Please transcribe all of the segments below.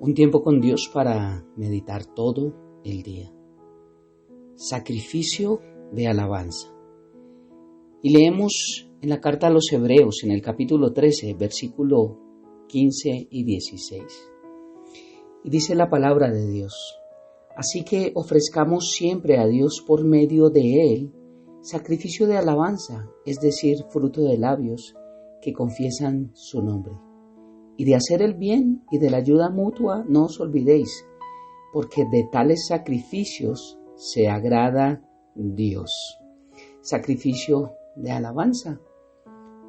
Un tiempo con Dios para meditar todo el día. Sacrificio de alabanza. Y leemos en la carta a los Hebreos, en el capítulo 13, versículo 15 y 16. Y dice la palabra de Dios: así que ofrezcamos siempre a Dios por medio de Él sacrificio de alabanza, es decir, fruto de labios que confiesan su nombre. Y de hacer el bien y de la ayuda mutua no os olvidéis, porque de tales sacrificios se agrada Dios. Sacrificio de alabanza.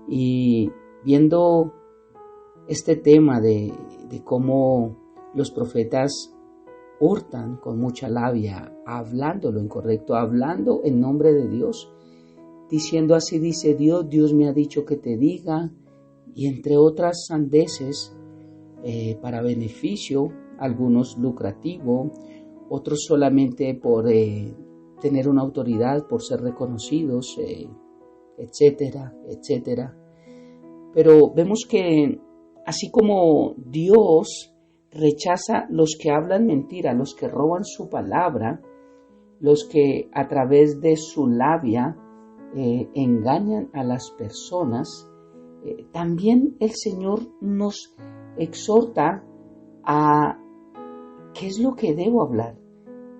Y viendo este tema de cómo los profetas hurtan con mucha labia, hablando lo incorrecto, hablando en nombre de Dios, diciendo así dice Dios, Dios me ha dicho que te diga, y entre otras sandeces para beneficio, algunos lucrativo, otros solamente por tener una autoridad, por ser reconocidos, etcétera, etcétera. Pero vemos que así como Dios rechaza los que hablan mentira, los que roban su palabra, los que a través de su labia engañan a las personas, también el Señor nos exhorta a qué es lo que debo hablar,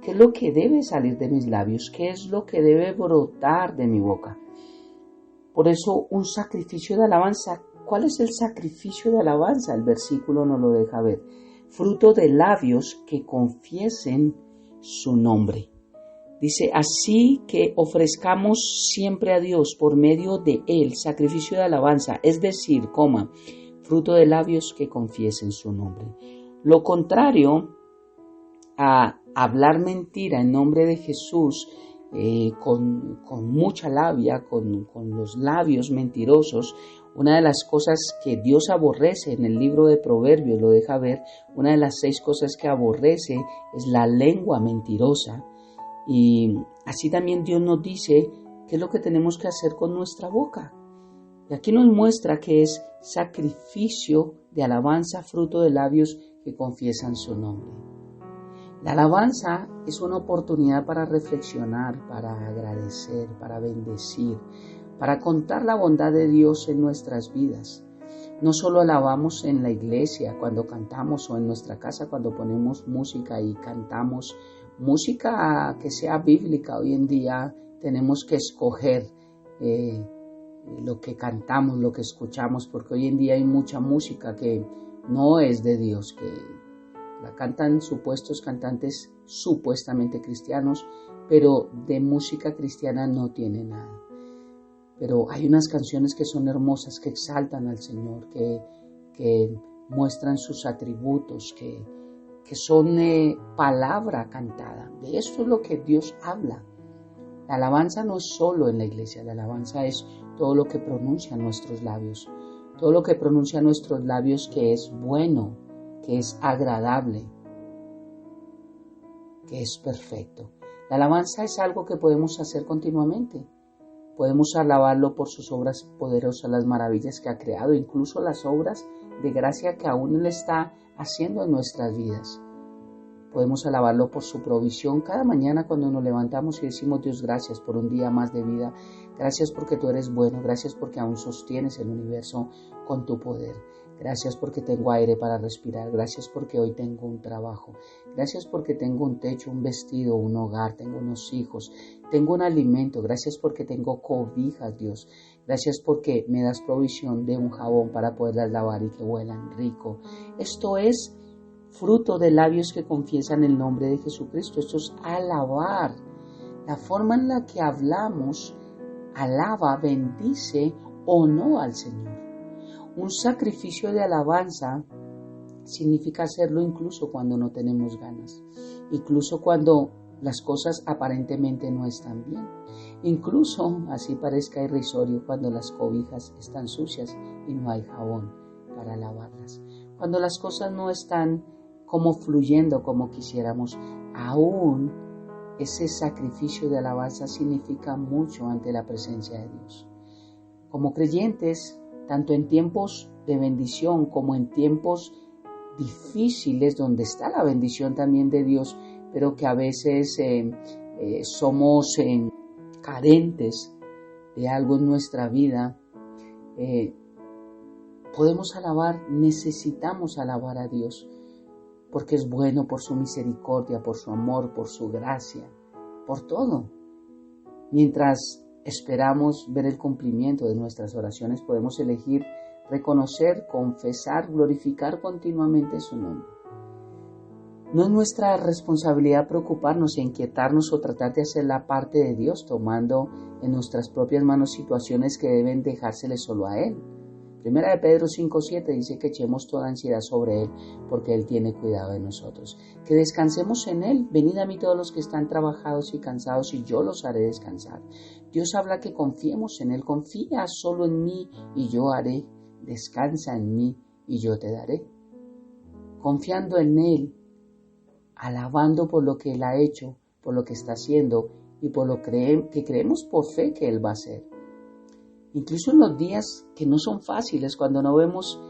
qué es lo que debe salir de mis labios, qué es lo que debe brotar de mi boca. Por eso un sacrificio de alabanza. ¿Cuál es el sacrificio de alabanza? El versículo nos lo deja ver. Fruto de labios que confiesen su nombre. Dice, así que ofrezcamos siempre a Dios por medio de Él sacrificio de alabanza, es decir, fruto de labios que confiesen su nombre. Lo contrario a hablar mentira en nombre de Jesús, con mucha labia, con los labios mentirosos. Una de las cosas que Dios aborrece en el libro de Proverbios, lo deja ver, una de las 6 cosas que aborrece es la lengua mentirosa. Y así también Dios nos dice qué es lo que tenemos que hacer con nuestra boca. Y aquí nos muestra que es sacrificio de alabanza, fruto de labios que confiesan su nombre. La alabanza es una oportunidad para reflexionar, para agradecer, para bendecir, para contar la bondad de Dios en nuestras vidas. No solo alabamos en la iglesia cuando cantamos o en nuestra casa cuando ponemos música y cantamos música que sea bíblica. Hoy en día tenemos que escoger lo que cantamos, lo que escuchamos, porque hoy en día hay mucha música que no es de Dios, que la cantan supuestos cantantes supuestamente cristianos, pero de música cristiana no tiene nada. Pero hay unas canciones que son hermosas, que exaltan al Señor, que muestran sus atributos, que son palabra cantada. De eso es lo que Dios habla. La alabanza no es solo en la iglesia, la alabanza es todo lo que pronuncian nuestros labios, todo lo que pronuncian nuestros labios que es bueno, que es agradable, que es perfecto. La alabanza es algo que podemos hacer continuamente. Podemos alabarlo por sus obras poderosas, las maravillas que ha creado, incluso las obras de gracia que aún Él está haciendo en nuestras vidas. Podemos alabarlo por su provisión cada mañana cuando nos levantamos y decimos: Dios, gracias por un día más de vida, gracias porque tú eres bueno, gracias porque aún sostienes el universo con tu poder. Gracias porque tengo aire para respirar, gracias porque hoy tengo un trabajo, gracias porque tengo un techo, un vestido, un hogar, tengo unos hijos, tengo un alimento, gracias porque tengo cobijas, Dios, gracias porque me das provisión de un jabón para poderlas lavar y que huelan rico. Esto es fruto de labios que confiesan el nombre de Jesucristo, esto es alabar. La forma en la que hablamos alaba, bendice o no al Señor. Un sacrificio de alabanza significa hacerlo incluso cuando no tenemos ganas, incluso cuando las cosas aparentemente no están bien, incluso, así parezca irrisorio, cuando las cobijas están sucias y no hay jabón para lavarlas, cuando las cosas no están como fluyendo como quisiéramos. Aún ese sacrificio de alabanza significa mucho ante la presencia de Dios. Como creyentes, tanto en tiempos de bendición como en tiempos difíciles donde está la bendición también de Dios, pero que a veces somos carentes de algo en nuestra vida, podemos alabar, necesitamos alabar a Dios, porque es bueno por su misericordia, por su amor, por su gracia, por todo. Mientras esperamos ver el cumplimiento de nuestras oraciones, podemos elegir reconocer, confesar, glorificar continuamente su nombre. No es nuestra responsabilidad preocuparnos e inquietarnos o tratar de hacer la parte de Dios, tomando en nuestras propias manos situaciones que deben dejársele solo a Él. Primera de Pedro 5:7 dice que echemos toda ansiedad sobre Él, porque Él tiene cuidado de nosotros. Que descansemos en Él. Venid a mí todos los que están trabajados y cansados, y yo los haré descansar. Dios habla que confiemos en Él. Confía solo en mí y yo haré. Descansa en mí y yo te daré. Confiando en Él, alabando por lo que Él ha hecho, por lo que está haciendo y por lo que creemos por fe que Él va a hacer. Incluso en los días que no son fáciles, cuando no vemos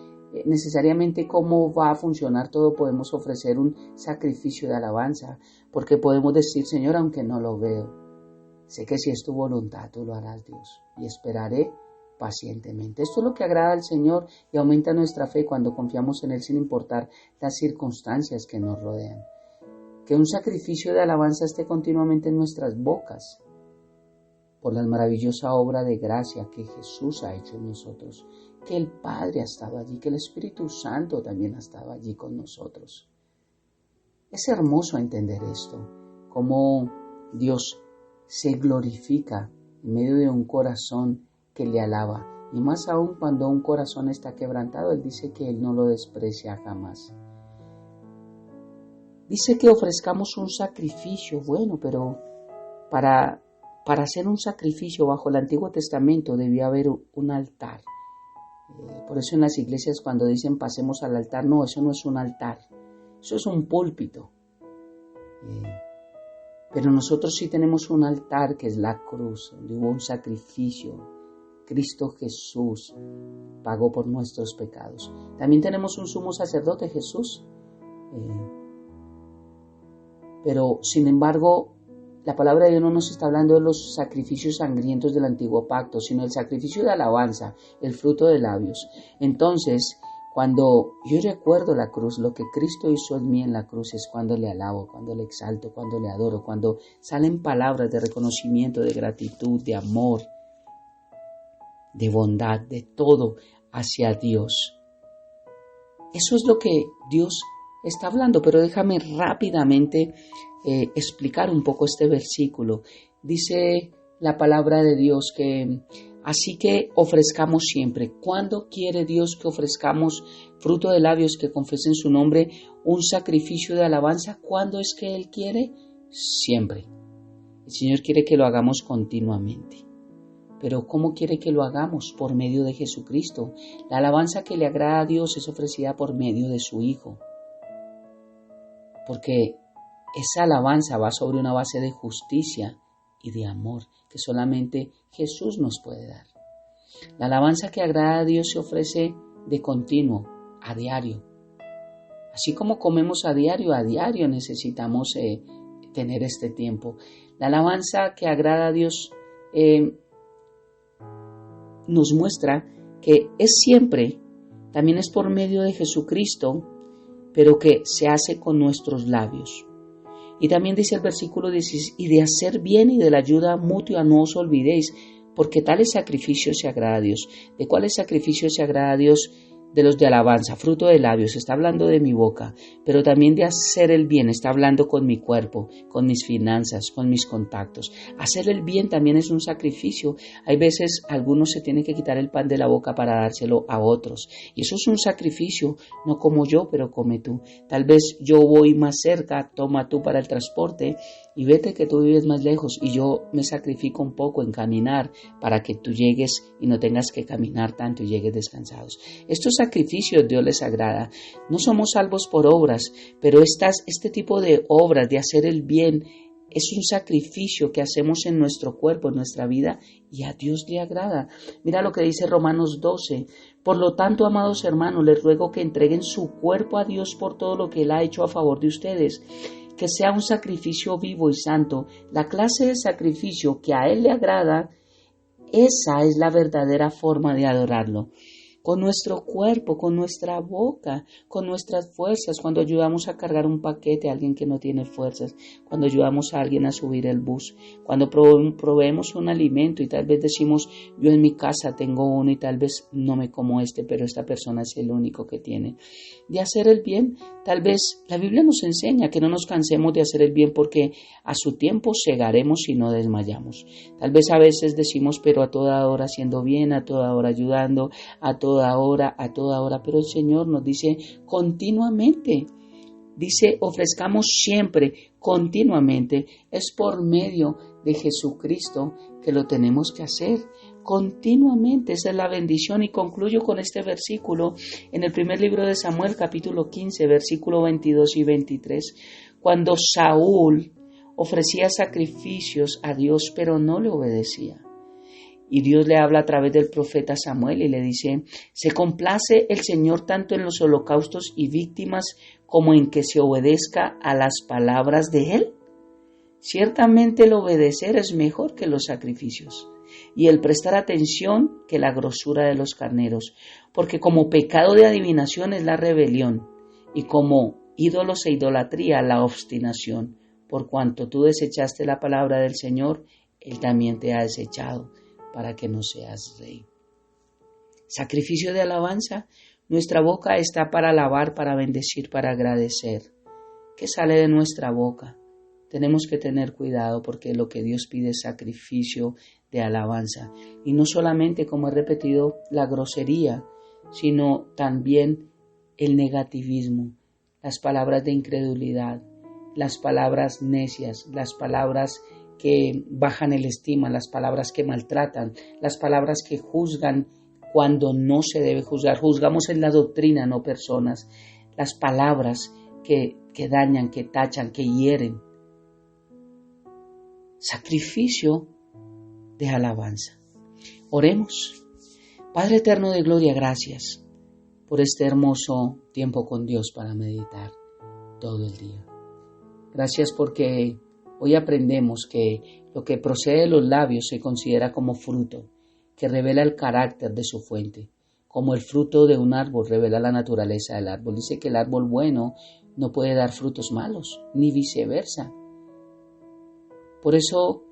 necesariamente cómo va a funcionar todo, podemos ofrecer un sacrificio de alabanza, porque podemos decir: Señor, aunque no lo veo, sé que si es tu voluntad, tú lo harás, Dios, y esperaré pacientemente. Esto es lo que agrada al Señor y aumenta nuestra fe cuando confiamos en Él sin importar las circunstancias que nos rodean. Que un sacrificio de alabanza esté continuamente en nuestras bocas por la maravillosa obra de gracia que Jesús ha hecho en nosotros, que el Padre ha estado allí, que el Espíritu Santo también ha estado allí con nosotros. Es hermoso entender esto, cómo Dios se glorifica en medio de un corazón que le alaba, y más aún cuando un corazón está quebrantado. Él dice que Él no lo desprecia jamás. Dice que ofrezcamos un sacrificio, bueno, pero para hacer un sacrificio bajo el Antiguo Testamento debía haber un altar. Por eso en las iglesias cuando dicen pasemos al altar, no, eso no es un altar, eso es un púlpito. Pero nosotros sí tenemos un altar que es la cruz, donde hubo un sacrificio. Cristo Jesús pagó por nuestros pecados. También tenemos un sumo sacerdote, Jesús. Pero sin embargo, la palabra de Dios no nos está hablando de los sacrificios sangrientos del antiguo pacto, sino el sacrificio de alabanza, el fruto de labios. Entonces, cuando yo recuerdo la cruz, lo que Cristo hizo en mí en la cruz, es cuando le alabo, cuando le exalto, cuando le adoro, cuando salen palabras de reconocimiento, de gratitud, de amor, de bondad, de todo hacia Dios. Eso es lo que Dios está hablando, pero déjame rápidamente explicar un poco este versículo. Dice la palabra de Dios que así que ofrezcamos siempre. ¿Cuándo quiere Dios que ofrezcamos fruto de labios que confesen su nombre, un sacrificio de alabanza? ¿Cuándo es que Él quiere? Siempre. El Señor quiere que lo hagamos continuamente. Pero ¿cómo quiere que lo hagamos? Por medio de Jesucristo. La alabanza que le agrada a Dios es ofrecida por medio de su Hijo. Porque esa alabanza va sobre una base de justicia y de amor que solamente Jesús nos puede dar. La alabanza que agrada a Dios se ofrece de continuo, a diario. Así como comemos a diario necesitamos tener este tiempo. La alabanza que agrada a Dios nos muestra que es siempre, también es por medio de Jesucristo, pero que se hace con nuestros labios. Y también dice el versículo 16, y de hacer bien y de la ayuda mutua no os olvidéis, porque tales sacrificios se agrada a Dios. ¿De cuáles sacrificios se agrada a Dios? De los de alabanza, fruto de labios, está hablando de mi boca, pero también de hacer el bien, está hablando con mi cuerpo, con mis finanzas, con mis contactos. Hacer el bien también es un sacrificio. Hay veces algunos se tienen que quitar el pan de la boca para dárselo a otros, y eso es un sacrificio. No como yo, pero come tú. Tal vez yo voy más cerca, toma tú para el transporte, y vete que tú vives más lejos, y yo me sacrifico un poco en caminar para que tú llegues y no tengas que caminar tanto y llegues descansados. Estos sacrificios Dios les agrada. No somos salvos por obras, pero este tipo de obras de hacer el bien Es un sacrificio que hacemos en nuestro cuerpo, en nuestra vida, y a Dios le agrada. Mira lo que dice Romanos 12. Por lo tanto, amados hermanos, les ruego que entreguen su cuerpo a Dios por todo lo que Él ha hecho a favor de ustedes, que sea un sacrificio vivo y santo. La clase de sacrificio que a Él le agrada, esa es la verdadera forma de adorarlo. Con nuestro cuerpo, con nuestra boca, con nuestras fuerzas, cuando ayudamos a cargar un paquete a alguien que no tiene fuerzas, cuando ayudamos a alguien a subir el bus, cuando proveemos un alimento y tal vez decimos, yo en mi casa tengo uno y tal vez no me como pero esta persona es el único que tiene. De hacer el bien, tal vez la Biblia nos enseña que no nos cansemos de hacer el bien porque a su tiempo segaremos y no desmayamos. Tal vez a veces decimos, pero a toda hora haciendo bien, a toda hora ayudando, a toda hora, pero el Señor nos dice continuamente, dice ofrezcamos siempre, continuamente, es por medio de Jesucristo que lo tenemos que hacer, continuamente, esa es la bendición. Y concluyo con este versículo en el primer libro de Samuel, capítulo 15, versículo 22 y 23, cuando Saúl ofrecía sacrificios a Dios, pero no le obedecía. Y Dios le habla a través del profeta Samuel y le dice, se complace el Señor tanto en los holocaustos y víctimas como en que se obedezca a las palabras de Él. Ciertamente el obedecer es mejor que los sacrificios y el prestar atención que la grosura de los carneros, porque como pecado de adivinación es la rebelión y como ídolos e idolatría la obstinación. Por cuanto tú desechaste la palabra del Señor, Él también te ha desechado, para que no seas rey. Sacrificio de alabanza. Nuestra boca está para alabar, para bendecir, para agradecer. ¿Qué sale de nuestra boca? Tenemos que tener cuidado porque lo que Dios pide es sacrificio de alabanza. Y no solamente, como he repetido, la grosería, sino también el negativismo, las palabras de incredulidad, las palabras necias, las palabras que bajan el estima, las palabras que maltratan, las palabras que juzgan cuando no se debe juzgar. Juzgamos en la doctrina, no personas. Las palabras que dañan, que tachan, que hieren. Sacrificio de alabanza. Oremos. Padre eterno de gloria, gracias por este hermoso tiempo con Dios para meditar todo el día. Gracias porque hoy aprendemos que lo que procede de los labios se considera como fruto, que revela el carácter de su fuente. Como el fruto de un árbol revela la naturaleza del árbol. Dice que el árbol bueno no puede dar frutos malos, ni viceversa. Por eso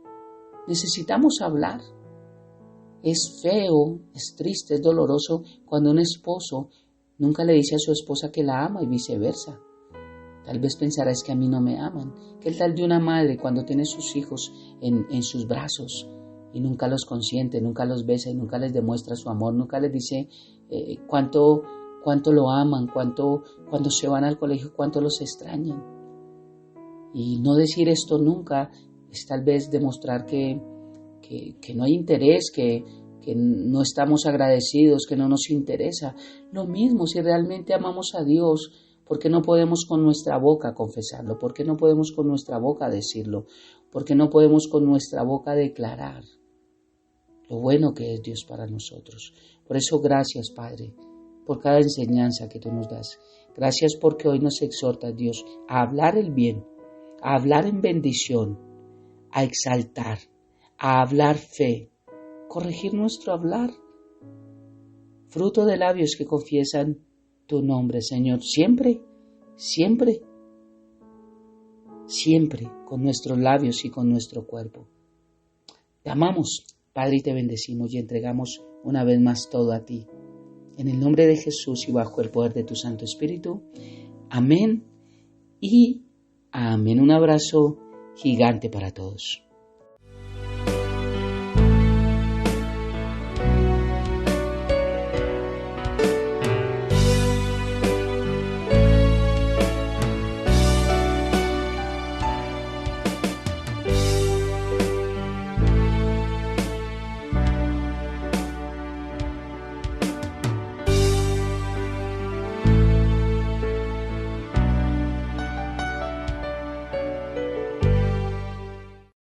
necesitamos hablar. Es feo, es triste, es doloroso cuando un esposo nunca le dice a su esposa que la ama y viceversa. Tal vez pensará es que a mí no me aman. ¿Qué tal de una madre cuando tiene sus hijos en sus brazos y nunca los consiente, nunca los besa y nunca les demuestra su amor, nunca les dice cuánto lo aman, cuando se van al colegio, cuánto los extrañan? Y no decir esto nunca es tal vez demostrar que no hay interés, que no estamos agradecidos, que no nos interesa. Lo mismo, si realmente amamos a Dios, ¿por qué no podemos con nuestra boca confesarlo? ¿Por qué no podemos con nuestra boca decirlo? ¿Por qué no podemos con nuestra boca declarar lo bueno que es Dios para nosotros? Por eso gracias, Padre, por cada enseñanza que tú nos das. Gracias porque hoy nos exhortas, Dios, a hablar el bien, a hablar en bendición, a exaltar, a hablar fe, corregir nuestro hablar, fruto de labios que confiesan tu nombre, Señor, siempre, siempre, siempre con nuestros labios y con nuestro cuerpo. Te amamos, Padre, y te bendecimos y entregamos una vez más todo a ti. En el nombre de Jesús y bajo el poder de tu Santo Espíritu. Amén y amén. Un abrazo gigante para todos.